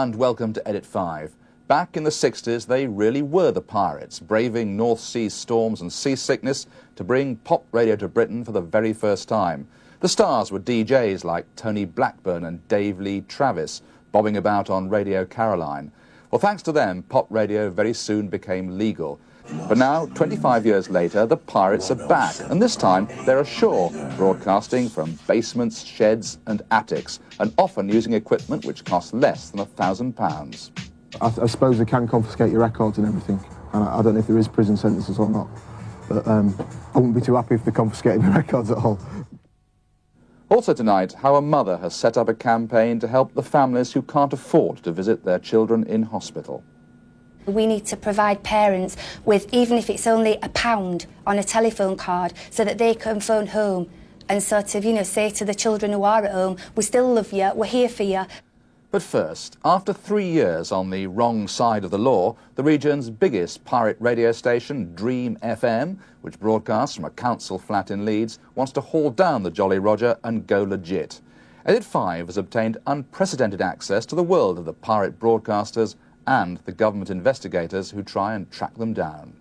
and welcome to Edit 5. Back in the 60s, they really were the pirates, braving North Sea storms and seasickness to bring pop radio to Britain for the very first time. The stars were DJs like Tony Blackburn and Dave Lee Travis, bobbing about on Radio Caroline. Well, thanks to them, pop radio very soon became legal. But now, 25 years later, the pirates are back, and this time they're ashore, broadcasting from basements, sheds and attics, and often using equipment which costs less than £1,000. I suppose they can confiscate your records and everything, and I don't know if there is prison sentences or not, but I wouldn't be too happy if they confiscated my records at all. Also tonight, how a mother has set up a campaign to help the families who can't afford to visit their children in hospital. We need to provide parents with, even if it's only £1 on a telephone card, so that they can phone home and sort of, say to the children who are at home, we still love you, we're here for you. But first, after 3 years on the wrong side of the law, the region's biggest pirate radio station, Dream FM, which broadcasts from a council flat in Leeds, wants to haul down the Jolly Roger and go legit. Edit 5 has obtained unprecedented access to the world of the pirate broadcasters and the government investigators who try and track them down.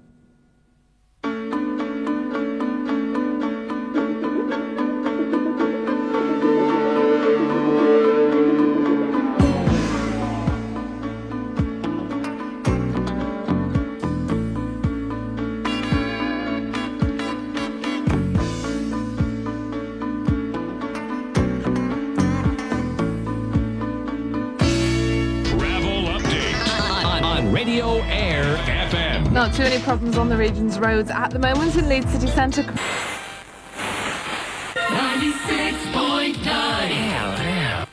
Not too many problems on the region's roads at the moment in Leeds city centre. 96.9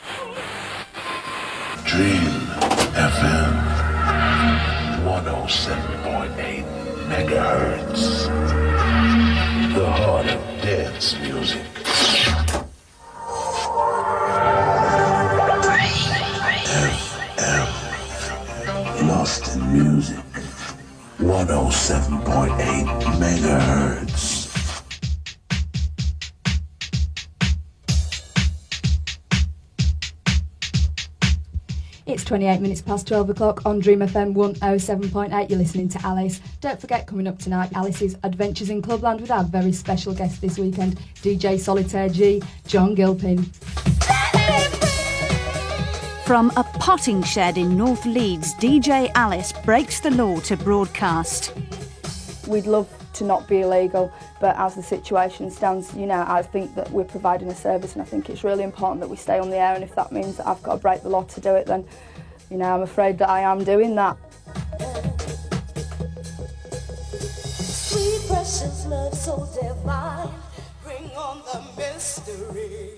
Dream FM 107.8 megahertz. The heart of dance music. FM Lost in Music. 107.8 megahertz. It's 28 minutes past 12 o'clock on Dream FM 107.8. You're listening to Alice. Don't forget, coming up tonight, Alice's Adventures in Clubland with our very special guest this weekend, DJ Solitaire G, John Gilpin. From a potting shed in North Leeds, DJ Alice breaks the law to broadcast. We'd love to not be illegal, but as the situation stands, I think that we're providing a service, and I think it's really important that we stay on the air, and if that means that I've got to break the law to do it, then, I'm afraid that I am doing that. Sweet precious love so divine, bring on the mystery.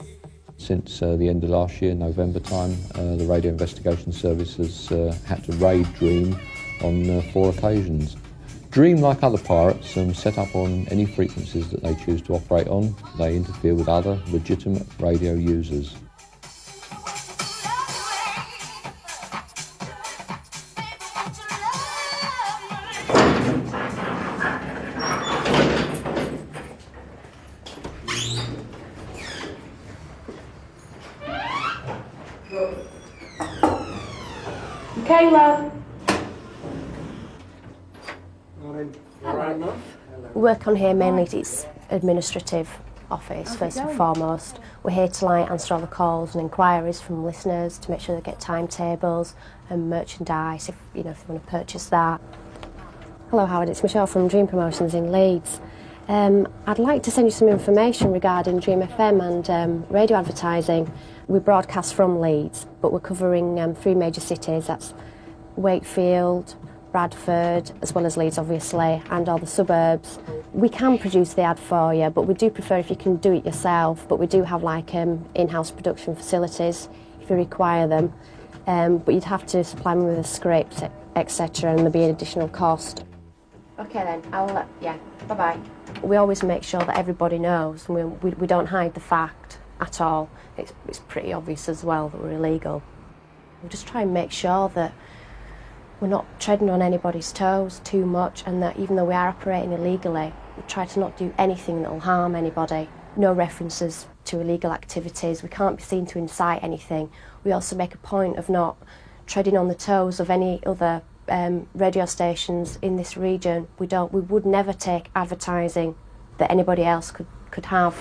Since the end of last year, November time, the Radio Investigation Service has had to raid Dream on 4 occasions. Dream, like other pirates, set up on any frequencies that they choose to operate on. They interfere with other legitimate radio users. Kayla. We work on here mainly, it's administrative office first and foremost. We're here to answer all the calls and inquiries from listeners to make sure they get timetables and merchandise if they want to purchase that. Hello Howard, it's Michelle from Dream Promotions in Leeds. I'd like to send you some information regarding Dream FM and radio advertising. We broadcast from Leeds, but we're covering 3 major cities. That's Wakefield, Bradford, as well as Leeds obviously, and all the suburbs. We can produce the ad for you, but we do prefer if you can do it yourself, but we do have in-house production facilities if you require them, but you'd have to supply them with a script, etc., and there'd be an additional cost. Okay then, bye-bye. We always make sure that everybody knows, and we don't hide the fact at all. It's pretty obvious as well that we're illegal. We just try and make sure that we're not treading on anybody's toes too much, and that even though we are operating illegally, we try to not do anything that will harm anybody. No references to illegal activities. We can't be seen to incite anything. We also make a point of not treading on the toes of any other radio stations in this region. We would never take advertising that anybody else could have.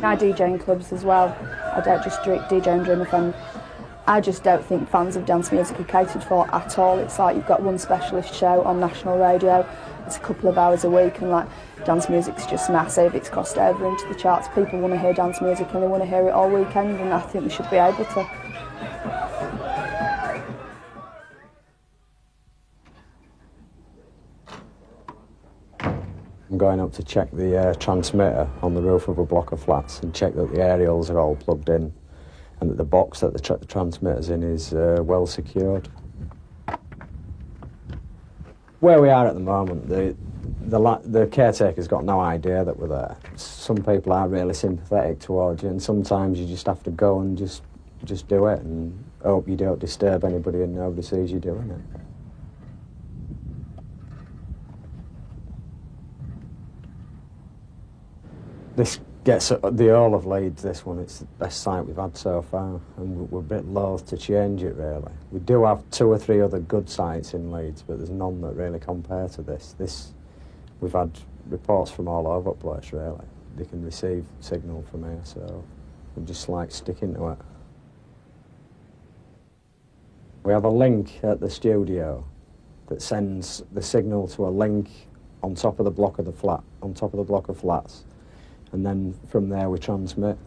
I DJ in clubs as well. I don't just DJ and Dream FM. I just don't think fans of dance music are catered for at all. It's like you've got one specialist show on national radio. It's a couple of hours a week, and like dance music's just massive. It's crossed over into the charts. People want to hear dance music and they want to hear it all weekend, and I think we should be able to. I'm going up to check the transmitter on the roof of a block of flats and check that the aerials are all plugged in and that the box that the transmitter's in is well secured. Where we are at the moment, the caretaker's got no idea that we're there. Some people are really sympathetic towards you, and sometimes you just have to go and just do it and hope you don't disturb anybody and nobody sees you doing it. This gets the whole of Leeds, this one. It's the best site we've had so far, and we're a bit loath to change it, really. We do have 2 or 3 other good sites in Leeds, but there's none that really compare to this. We've had reports from all over the place, really. They can receive signal from here, so we just like sticking to it. We have a link at the studio that sends the signal to a link on top of the block of flats. And then from there we transmit.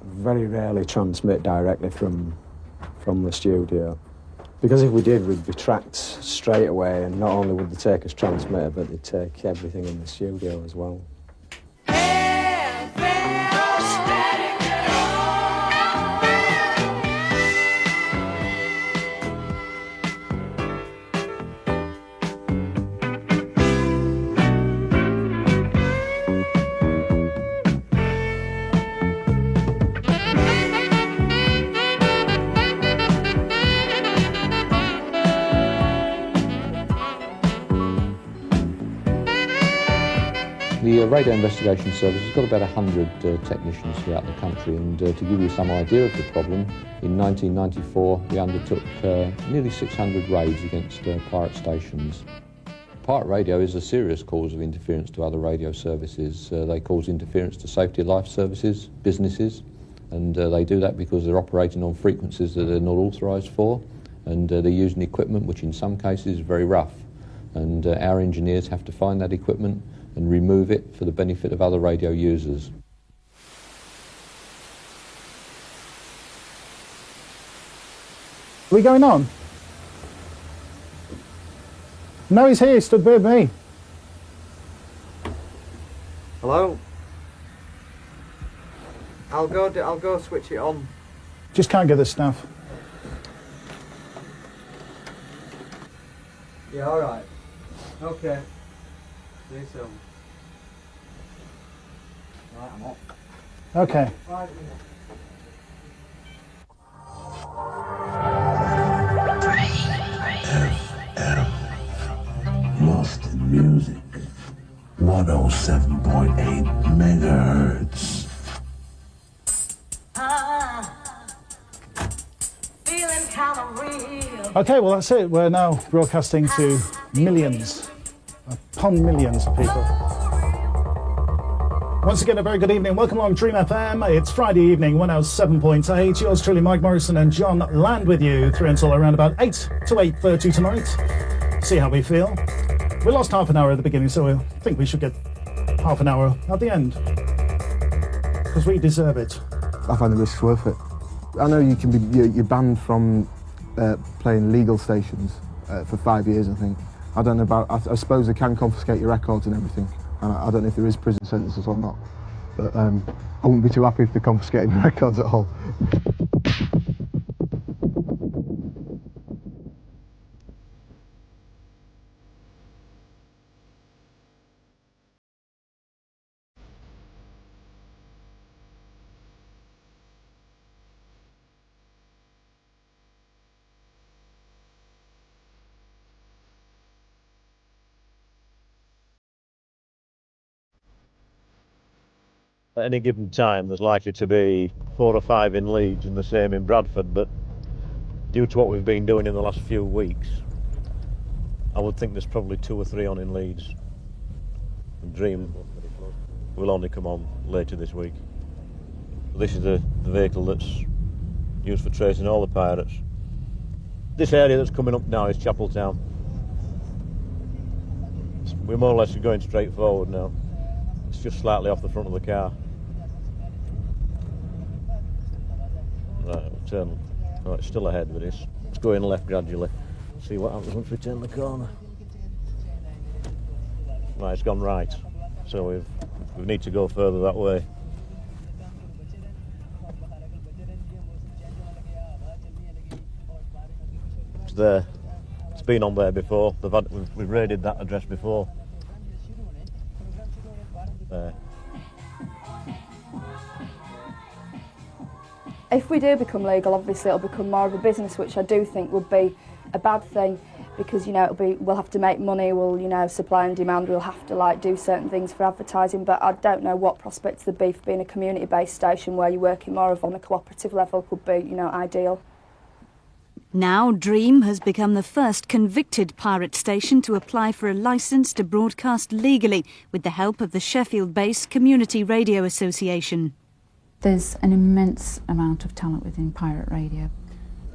Very rarely transmit directly from the studio. Because if we did, we'd be tracked straight away, and not only would they take us transmitter, but they'd take everything in the studio as well. The Radio Investigation Service has got about 100 technicians throughout the country, and to give you some idea of the problem, in 1994 we undertook nearly 600 raids against pirate stations. Pirate radio is a serious cause of interference to other radio services. They cause interference to safety of life services, businesses, and they do that because they're operating on frequencies that they're not authorised for, and they're using equipment which in some cases is very rough, and our engineers have to find that equipment and remove it for the benefit of other radio users. Are we going on? No, he's here, he stood with me. Hello? I'll go switch it on. Just can't get the stuff. Yeah, alright. Okay. See you soon. Right, I'm off. Okay. Right. Lost in Music, 107.8 megahertz. Okay, well that's it. We're now broadcasting to millions upon millions of people. Once again, a very good evening. Welcome along Dream FM. It's Friday evening, 107.8. Yours truly, Mike Morrison and John Land with you through until around about 8 to 8:30 tonight. See how we feel. We lost half an hour at the beginning, so I think we should get half an hour at the end. Because we deserve it. I find the risks worth it. I know you can be you're banned from playing legal stations for 5 years, I think. I don't know about, I suppose they can confiscate your records and everything. And I don't know if there is prison sentences or not. But I wouldn't be too happy if they confiscated my records at all. At any given time, there's likely to be 4 or 5 in Leeds and the same in Bradford, but due to what we've been doing in the last few weeks, I would think there's probably 2 or 3 on in Leeds. And Dream will only come on later this week. This is the vehicle that's used for tracing all the pirates. This area that's coming up now is Chapeltown. We're more or less going straight forward now. It's just slightly off the front of the car. Right, we'll turn. Oh, it's still ahead, but it's going left gradually. See what happens once we turn the corner. Right, it's gone right. So we need to go further that way. It's there. It's been on there before. We've raided that address before. There. If we do become legal, obviously it'll become more of a business, which I do think would be a bad thing, because, you know, we'll have to make money, we'll, you know, supply and demand, we'll have to, like, do certain things for advertising, but I don't know what prospects there'd be for being a community-based station where you're working more of on a cooperative level could be, you know, ideal. Now Dream has become the first convicted pirate station to apply for a licence to broadcast legally with the help of the Sheffield-based Community Radio Association. There's an immense amount of talent within pirate radio.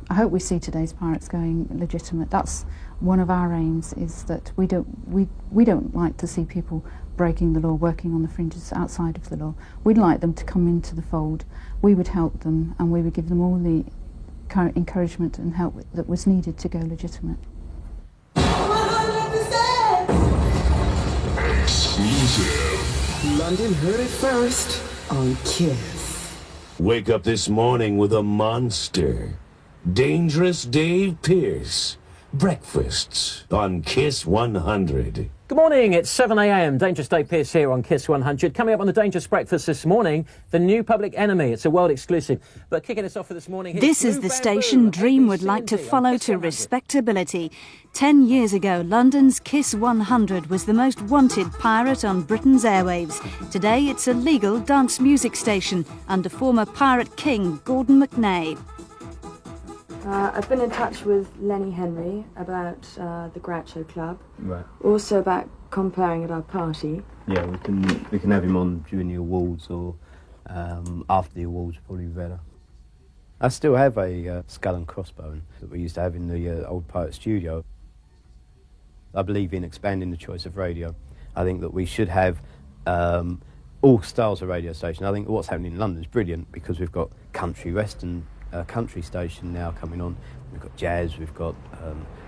I hope we see today's pirates going legitimate. That's one of our aims, is that we don't like to see people breaking the law, working on the fringes outside of the law. We'd like them to come into the fold. We would help them, and we would give them all the encouragement and help that was needed to go legitimate. Exclusive. London heard it first on KISS. Wake up this morning with a monster. Dangerous Dave Pearce. Breakfasts on KISS 100. Good morning, it's 7 a.m. Dangerous Dave Pearce here on KISS 100. Coming up on the Dangerous Breakfast this morning, the new Public Enemy. It's a world exclusive. But kicking us off for this morning... This is the station Dream would like to follow to respectability. 10 years ago, London's KISS 100 was the most wanted pirate on Britain's airwaves. Today, it's a legal dance music station under former pirate king Gordon MacNay. I've been in touch with Lenny Henry about the Groucho Club. Right. Also about comparing at our party. Yeah, we can have him on during the awards or after the awards, probably better. I still have a skull and crossbone that we used to have in the old pirate studio. I believe in expanding the choice of radio. I think that we should have all styles of radio station. I think what's happening in London is brilliant because we've got country, western, country station now coming on. We've got jazz, we've got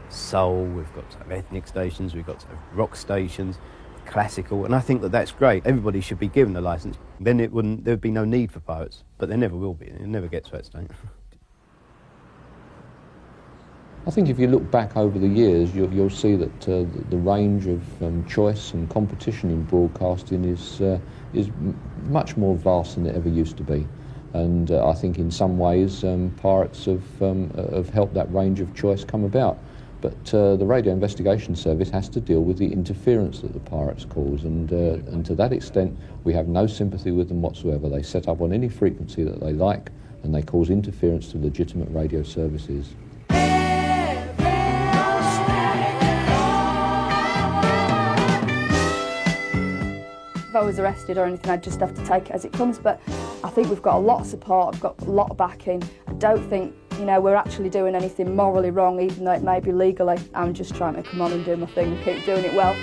soul, we've got sort of ethnic stations, we've got sort of rock stations, classical, and I think that that's great. Everybody should be given a licence. Then there'd be no need for pirates, but there never will be. It never gets to that state. I think if you look back over the years, you'll see that the range of choice and competition in broadcasting is much more vast than it ever used to be. And I think in some ways pirates have helped that range of choice come about. But the Radio Investigation Service has to deal with the interference that the pirates cause, and to that extent we have no sympathy with them whatsoever. They set up on any frequency that they like, and they cause interference to legitimate radio services. If I was arrested or anything, I'd just have to take it as it comes, but I think we've got a lot of support, I've got a lot of backing. I don't think, you know, we're actually doing anything morally wrong, even though it may be legally. I'm just trying to come on and do my thing and keep doing it well.